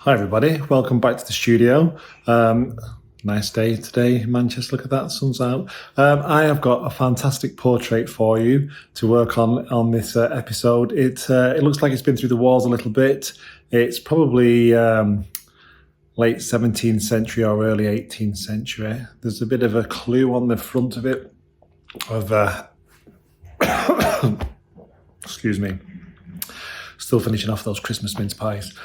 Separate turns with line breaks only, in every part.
Hi everybody, welcome back to the studio. Nice day today in Manchester, look at that, sun's out. I have got a fantastic portrait for you to work on this episode. It looks like it's been through the walls a little bit. It's probably late 17th century or early 18th century. There's a bit of a clue on the front of it of, excuse me, still finishing off those Christmas mince pies.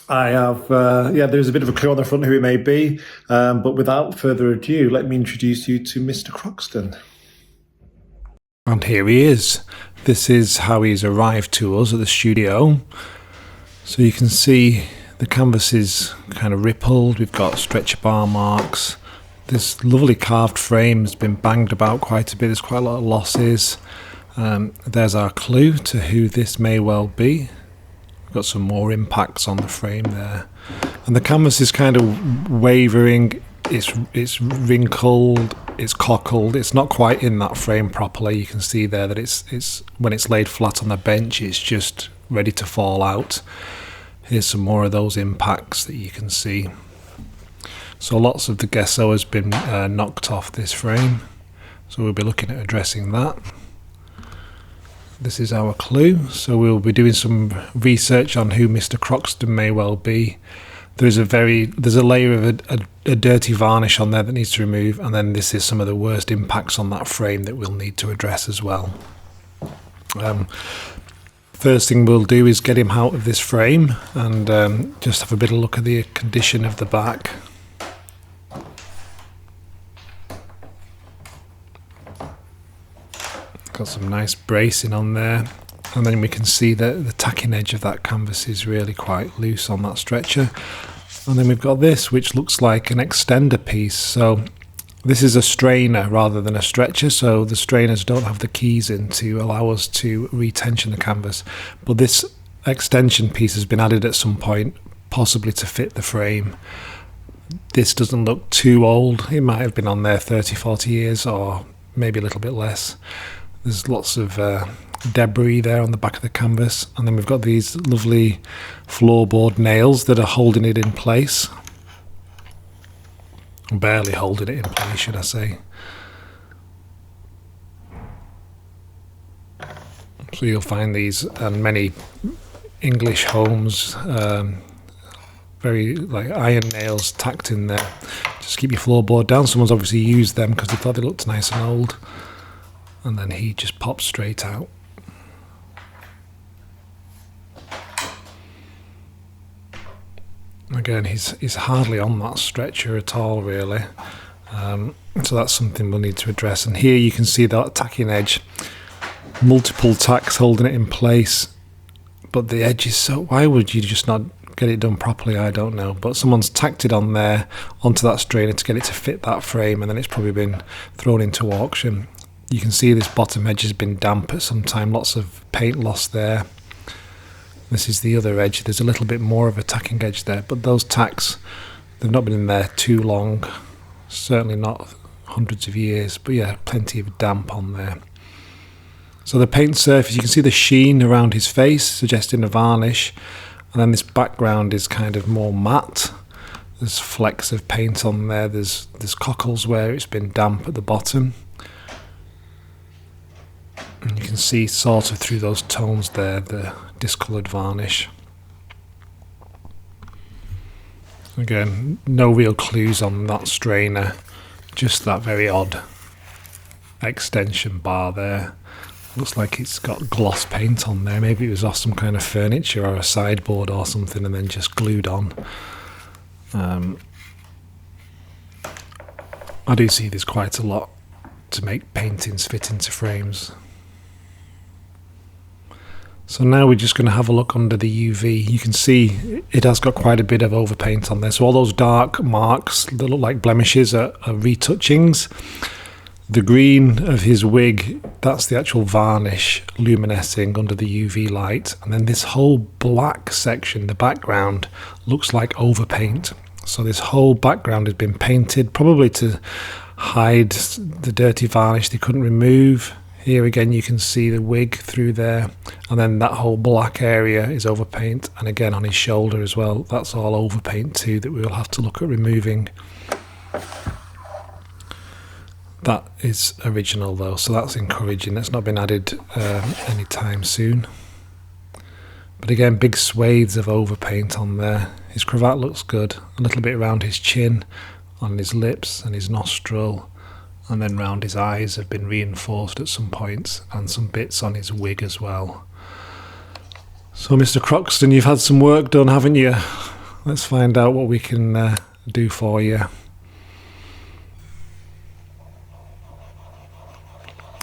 I have, there's a bit of a clue on the front who it may be, but without further ado, let me introduce you to Mr Croxton. And here he is. This is how he's arrived to us at the studio. So you can see the canvas is kind of rippled, we've got stretcher bar marks. This lovely carved frame has been banged about quite a bit, there's quite a lot of losses. There's our clue to who this may well be. Got some more impacts on the frame there, and the canvas is kind of wavering. It's wrinkled, it's cockled. It's not quite in that frame properly. You can see there that it's when it's laid flat on the bench, it's just ready to fall out. Here's some more of those impacts that you can see. So lots of the gesso has been knocked off this frame. So we'll be looking at addressing that. This is our clue, so we'll be doing some research on who Mr Croxton may well be. There's a layer of a dirty varnish on there that needs to remove, and then this is some of the worst impacts on that frame that we'll need to address as well. First thing we'll do is get him out of this frame and just have a bit of a look at the condition of the back. Got some nice bracing on there, and then we can see that the tacking edge of that canvas is really quite loose on that stretcher. And then we've got this, which looks like an extender piece. So this is a strainer rather than a stretcher, so the strainers don't have the keys in to allow us to retension the canvas, but this extension piece has been added at some point, possibly to fit the frame. This doesn't look too old. It might have been on there 30-40 years or maybe a little bit less. There's lots of debris there on the back of the canvas, and then we've got these lovely floorboard nails that are holding it in place. Barely holding it in place, should I say. So you'll find these in many English homes, very like iron nails tacked in there. Just keep your floorboard down. Someone's obviously used them because they thought they looked nice and old. And then he just pops straight out. Again, he's hardly on that stretcher at all, really. So that's something we'll need to address. And here you can see that tacking edge, multiple tacks holding it in place, but the edge is so. Why would you just not get it done properly? I don't know. But someone's tacked it on there onto that strainer to get it to fit that frame, and then it's probably been thrown into auction. You can see this bottom edge has been damp at some time, lots of paint loss there. This is the other edge, there's a little bit more of a tacking edge there, but those tacks, they've not been in there too long, certainly not hundreds of years, but yeah, plenty of damp on there. So the paint surface, you can see the sheen around his face, suggesting a varnish, and then this background is kind of more matte. There's flecks of paint on there, there's cockles where it's been damp at the bottom. And you can see sort of through those tones there, the discoloured varnish. Again, no real clues on that strainer, just that very odd extension bar there. Looks like it's got gloss paint on there. Maybe it was off some kind of furniture or a sideboard or something and then just glued on. I do see there's quite a lot to make paintings fit into frames. So now we're just going to have a look under the UV. You can see it has got quite a bit of overpaint on there. So all those dark marks that look like blemishes are retouchings. The green of his wig, that's the actual varnish luminescing under the UV light. And then this whole black section, the background, looks like overpaint. So this whole background has been painted, probably to hide the dirty varnish they couldn't remove.
Here again you can see the wig through there, and then that whole black area is overpaint, and again on his shoulder as well, that's all overpaint too that we will have to look at removing. That is original though, so that's encouraging. That's not been added anytime soon. But again, big swathes of overpaint on there. His cravat looks good, a little bit around his chin, on his lips and his nostril, and then round his eyes have been reinforced at some points, and some bits on his wig as well. So Mr Croxton, you've had some work done, haven't you? Let's find out what we can do for you.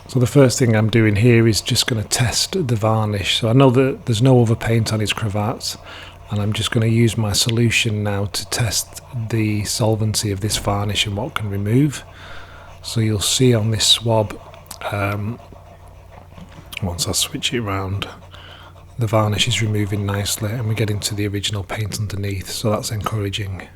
So the first thing I'm doing here is just going to test the varnish. So I know that there's no overpaint on his cravat, and I'm just going to use my solution now to test the solvency of this varnish and what can remove. So you'll see on this swab, once I switch it around, the varnish is removing nicely and we're getting to the original paint underneath, so that's encouraging.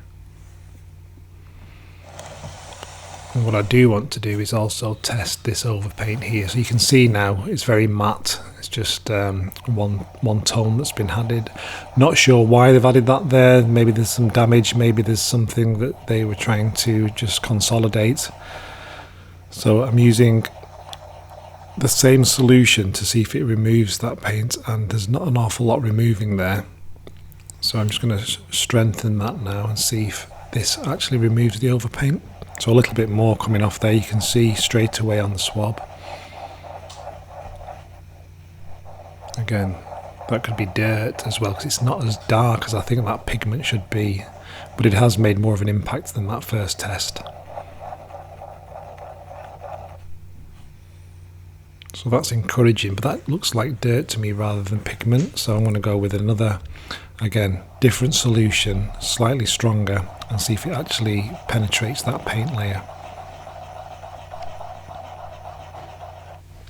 And what I do want to do is also test this overpaint here. So you can see now it's very matte. It's just one tone that's been added. Not sure why they've added that there. Maybe there's some damage. Maybe there's something that they were trying to just consolidate. So I'm using the same solution to see if it removes that paint, and there's not an awful lot removing there. So I'm just going to strengthen that now and see if this actually removes the overpaint. So a little bit more coming off there, you can see straight away on the swab. Again, that could be dirt as well, because it's not as dark as I think that pigment should be, but it has made more of an impact than that first test. So that's encouraging, but that looks like dirt to me rather than pigment, so I'm going to go with another, again, different solution, slightly stronger, and see if it actually penetrates that paint layer.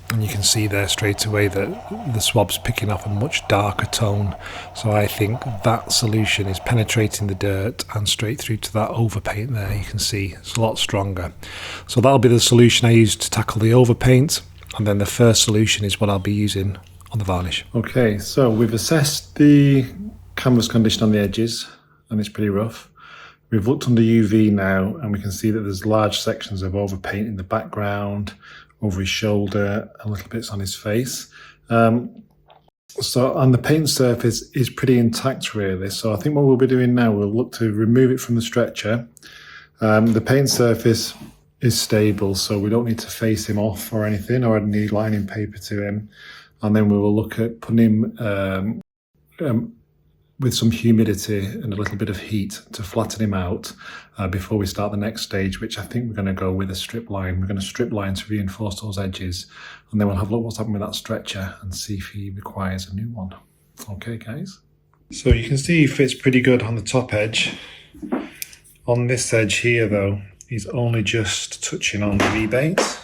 And you can see there straight away that the swab's picking up a much darker tone, so I think that solution is penetrating the dirt and straight through to that overpaint there. You can see it's a lot stronger. So that'll be the solution I use to tackle the overpaint, and then the first solution is what I'll be using on the varnish.
Okay, so we've assessed the canvas condition on the edges, and it's pretty rough. We've looked under UV now, and we can see that there's large sections of overpaint in the background, over his shoulder, and little bits on his face. So on the paint surface is pretty intact really. So I think what we'll be doing now, we'll look to remove it from the stretcher. The paint surface is stable, so we don't need to face him off or anything, or add any lining paper to him. And then we will look at putting him with some humidity and a little bit of heat to flatten him out before we start the next stage, which I think we're going to go with a strip line. We're going to strip line to reinforce those edges, and then we'll have a look what's happening with that stretcher and see if he requires a new one. Okay, guys? So you can see he fits pretty good on the top edge. On this edge here, though, he's only just touching on the rebate.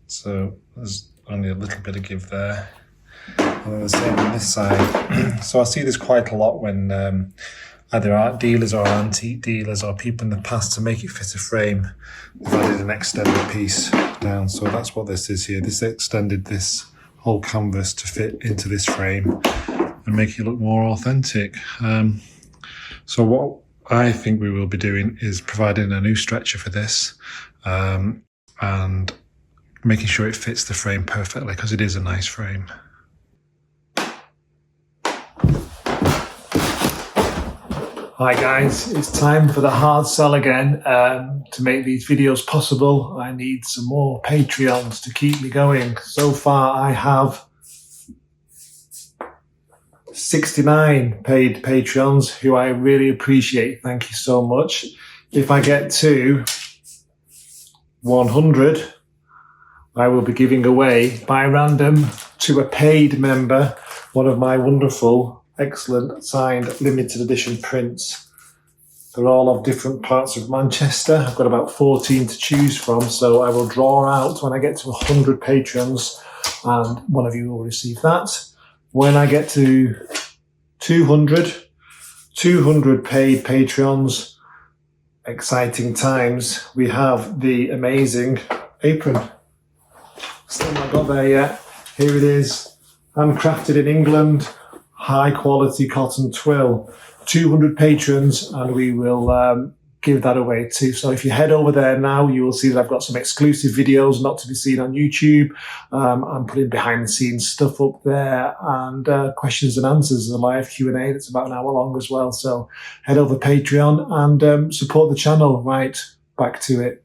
So there's only a little bit of give there. And then the same on this side. So I see this quite a lot when either art dealers or antique dealers or people in the past, to make it fit a frame, they've added an extended piece down. So that's what this is here. This extended this whole canvas to fit into this frame and make it look more authentic. So what I think we will be doing is providing a new stretcher for this and making sure it fits the frame perfectly, because it is a nice frame. Hi guys, it's time for the hard sell again. To make these videos possible, I need some more Patreons to keep me going. So far I have 69 paid Patreons, who I really appreciate. Thank you so much. If I get to 100, I will be giving away by random to a paid member one of my wonderful, excellent signed limited edition prints. They're all of different parts of Manchester. I've got about 14 to choose from, so I will draw out when I get to 100 patrons, and one of you will receive that. When I get to 200 paid Patreons, exciting times, we have the amazing apron. Still not got there yet. Here it is, handcrafted in England, high quality cotton twill. 200 patrons, and we will give that away too. So if you head over there now, you will see that I've got some exclusive videos not to be seen on YouTube. I'm putting behind the scenes stuff up there, and questions and answers, a live Q&A that's about an hour long as well. So head over Patreon and support the channel. Right, back to it.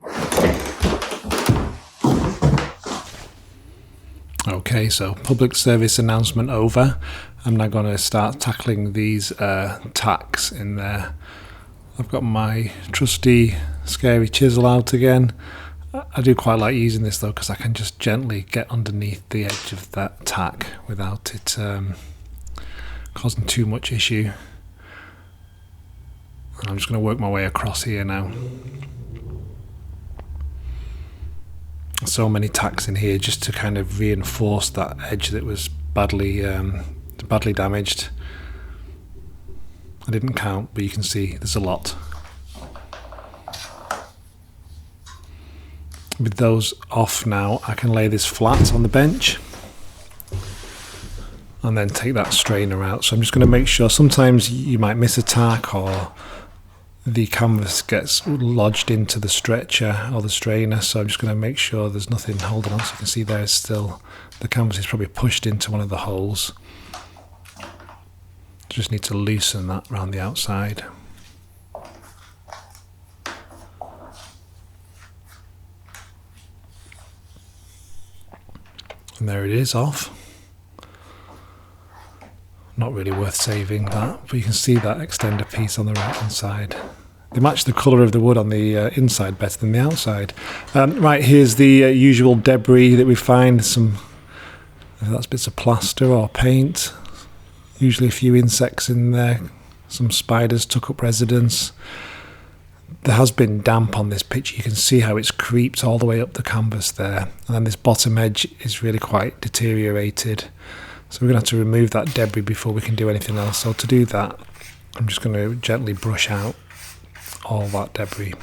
Okay, so public service announcement over. I'm now going to start tackling these tacks in there. I've got my trusty scary chisel out again. I do quite like using this though, because I can just gently get underneath the edge of that tack without it causing too much issue. And I'm just going to work my way across here now. So many tacks in here just to kind of reinforce that edge that was badly damaged. I didn't count, but you can see there's a lot. With those off now, I can lay this flat on the bench and then take that strainer out. So I'm just going to make sure, sometimes you might miss a tack or the canvas gets lodged into the stretcher or the strainer, so I'm just going to make sure there's nothing holding on. So you can see there's still, the canvas is probably pushed into one of the holes. Just need to loosen that around the outside. And there it is, off. Not really worth saving that, but you can see that extender piece on the right hand side. They match the colour of the wood on the inside better than the outside. Right, here's the usual debris that we find. That's bits of plaster or paint. Usually a few insects in there. Some spiders took up residence. There has been damp on this picture. You can see how it's creeped all the way up the canvas there. And then this bottom edge is really quite deteriorated. So we're going to have to remove that debris before we can do anything else. So to do that, I'm just going to gently brush out all that debris.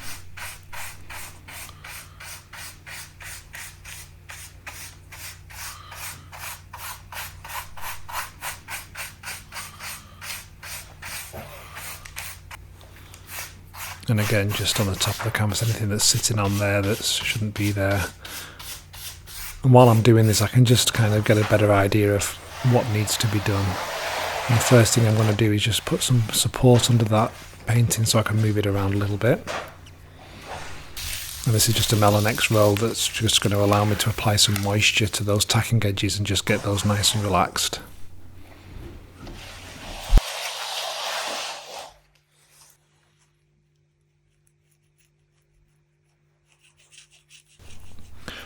And again, just on the top of the canvas, anything that's sitting on there that shouldn't be there. And while I'm doing this, I can just kind of get a better idea of what needs to be done. And the first thing I'm going to do is just put some support under that painting so I can move it around a little bit. And this is just a Melanex roll that's just going to allow me to apply some moisture to those tacking edges and just get those nice and relaxed.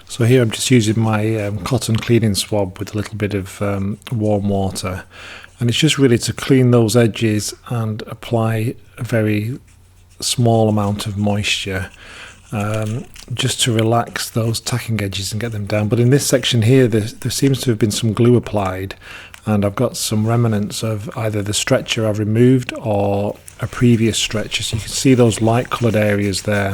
So here I'm just using my cotton cleaning swab with a little bit of warm water, and it's just really to clean those edges and apply a very small amount of moisture just to relax those tacking edges and get them down. But in this section here there seems to have been some glue applied, and I've got some remnants of either the stretcher I've removed or a previous stretcher. So you can see those light coloured areas there.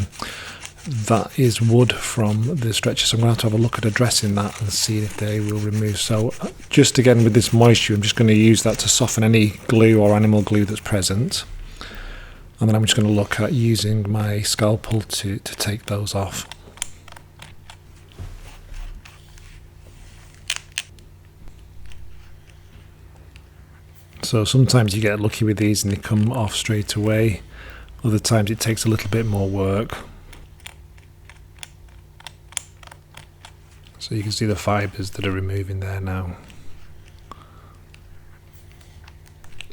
That is wood from the stretcher, so I'm going to have a look at addressing that and see if they will remove. So just again with this moisture, I'm just going to use that to soften any glue or animal glue that's present, and then I'm just going to look at using my scalpel to take those off. So sometimes you get lucky with these and they come off straight away, other times it takes a little bit more work. So you can see the fibres that are removing there now.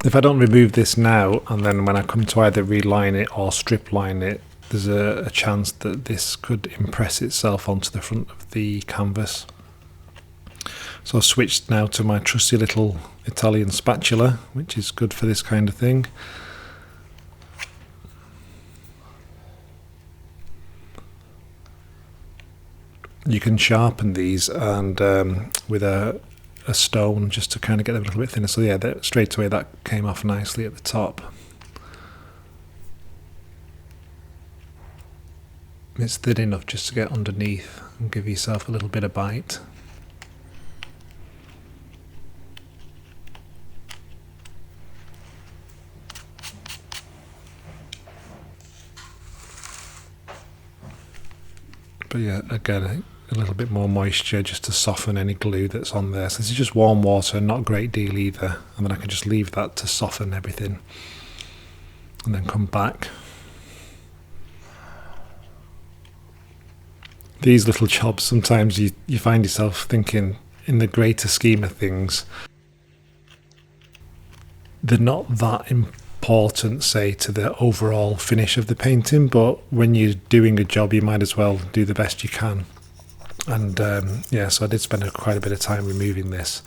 If I don't remove this now, and then when I come to either reline it or strip line it, there's a chance that this could impress itself onto the front of the canvas. So I've switched now to my trusty little Italian spatula, which is good for this kind of thing. You can sharpen these and with a stone just to kind of get them a little bit thinner. So yeah, straight away that came off nicely at the top. It's thin enough just to get underneath and give yourself a little bit of bite. But yeah, again, a little bit more moisture just to soften any glue that's on there. So this is just warm water, not a great deal either. And then I can just leave that to soften everything. And then come back. These little jobs, sometimes you find yourself thinking, in the greater scheme of things, they're not that important, say, to the overall finish of the painting, but when you're doing a job, you might as well do the best you can. And yeah, so I did spend quite a bit of time removing this,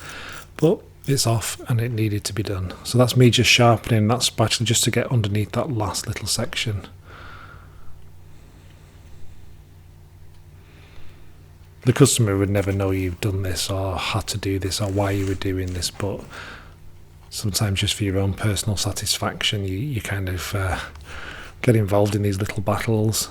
but it's off and it needed to be done. So that's me just sharpening that spatula just to get underneath that last little section. The customer would never know you've done this or had to do this or why you were doing this, but sometimes just for your own personal satisfaction, you kind of get involved in these little battles.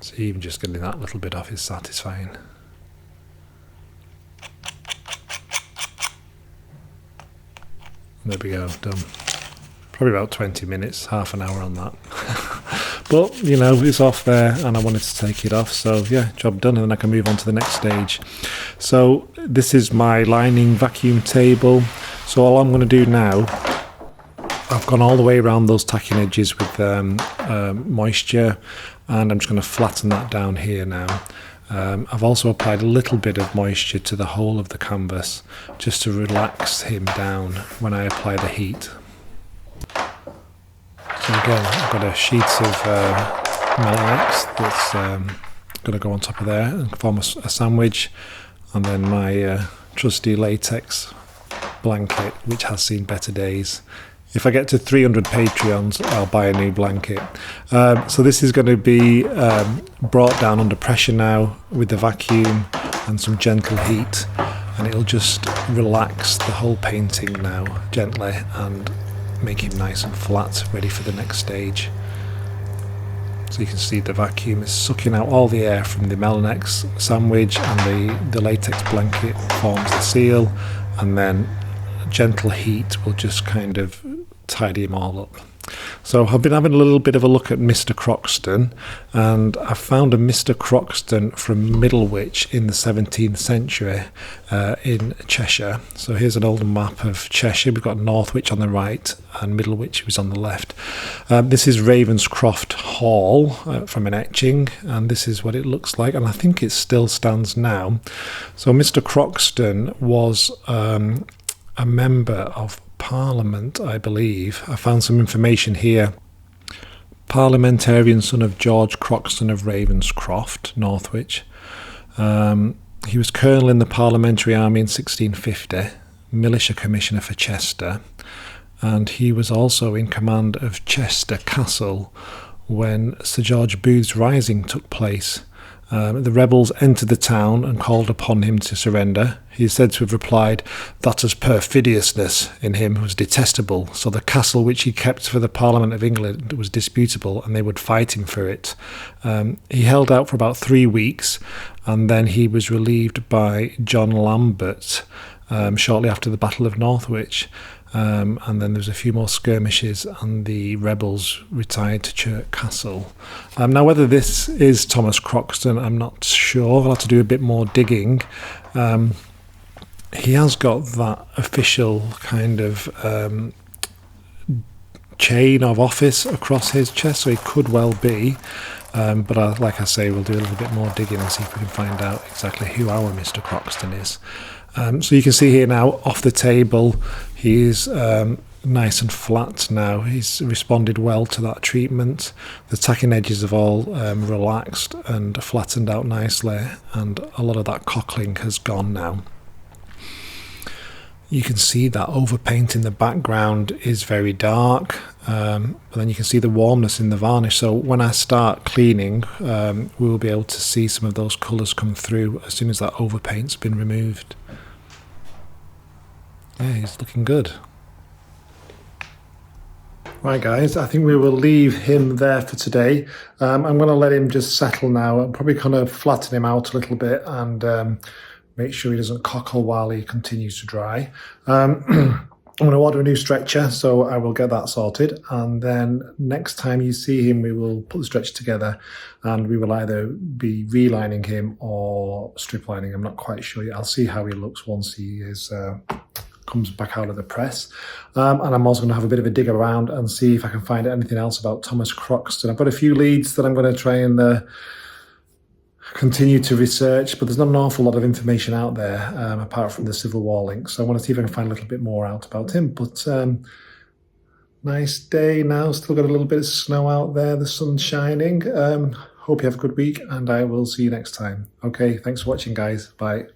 So even just getting that little bit off is satisfying. There we go, done. Probably about 20 minutes, half an hour on that. But, you know, it's off there and I wanted to take it off. So, yeah, job done. And then I can move on to the next stage. So, this is my lining vacuum table. So, all I'm going to do now, I've gone all the way around those tacking edges with moisture. And I'm just going to flatten that down here now. I've also applied a little bit of moisture to the whole of the canvas just to relax him down when I apply the heat. So again, I've got a sheet of Melanax that's going to go on top of there and form a sandwich, and then my trusty latex blanket, which has seen better days. If I get to 300 Patreons, I'll buy a new blanket. So this is going to be brought down under pressure now with the vacuum and some gentle heat, and it'll just relax the whole painting now gently and make him nice and flat, ready for the next stage. So you can see the vacuum is sucking out all the air from the Melanax sandwich, and the latex blanket forms the seal, and then gentle heat will just kind of tidy him all up. So I've been having a little bit of a look at Mr Croxton, and I found a Mr Croxton from Middlewich in the 17th century in Cheshire. So here's an old map of Cheshire. We've got Northwich on the right and Middlewich was on the left. This is Ravenscroft Hall from an etching, and this is what it looks like, and I think it still stands now. So Mr Croxton was a member of Parliament, I believe. I found some information here. Parliamentarian son of George Croxton of Ravenscroft, Northwich. He was colonel in the Parliamentary Army in 1650, militia commissioner for Chester, and he was also in command of Chester Castle when Sir George Booth's rising took place. The rebels entered the town and called upon him to surrender. He is said to have replied that his perfidiousness in him was detestable, so the castle which he kept for the Parliament of England was disputable, and they would fight him for it. He held out for about 3 weeks, and then he was relieved by John Lambert shortly after the Battle of Northwich. And then there was a few more skirmishes and the rebels retired to Chirk Castle. Now whether this is Thomas Croxton, I'm not sure. I'll have to do a bit more digging. He has got that official kind of chain of office across his chest, so he could well be. But like I say, we'll do a little bit more digging and see if we can find out exactly who our Mr Croxton is. So you can see here now off the table, he is nice and flat now. He's responded well to that treatment. The tacking edges have all relaxed and flattened out nicely, and a lot of that cockling has gone now. You can see that overpaint in the background is very dark, but then you can see the warmness in the varnish. So when I start cleaning, we will be able to see some of those colours come through as soon as that overpaint's been removed. Yeah, he's looking good. Right guys, I think we will leave him there for today. I'm going to let him just settle now and probably kind of flatten him out a little bit and
make sure he doesn't cockle while he continues to dry. I'm going to order a new stretcher, so I will get that sorted. And then next time you see him, we will put the stretcher together and we will either be relining him or strip lining. I'm not quite sure yet. I'll see how he looks once he is comes back out of the press. And I'm also going to have a bit of a dig around and see if I can find anything else about Thomas Croxton. I've got a few leads that I'm going to try and continue to research, but there's not an awful lot of information out there apart from the Civil War link. So I want to see if I can find a little bit more out about him. But nice day now. Still got a little bit of snow out there. The sun's shining. Hope you have a good week, and I will see you next time. Okay, thanks for watching, guys. Bye.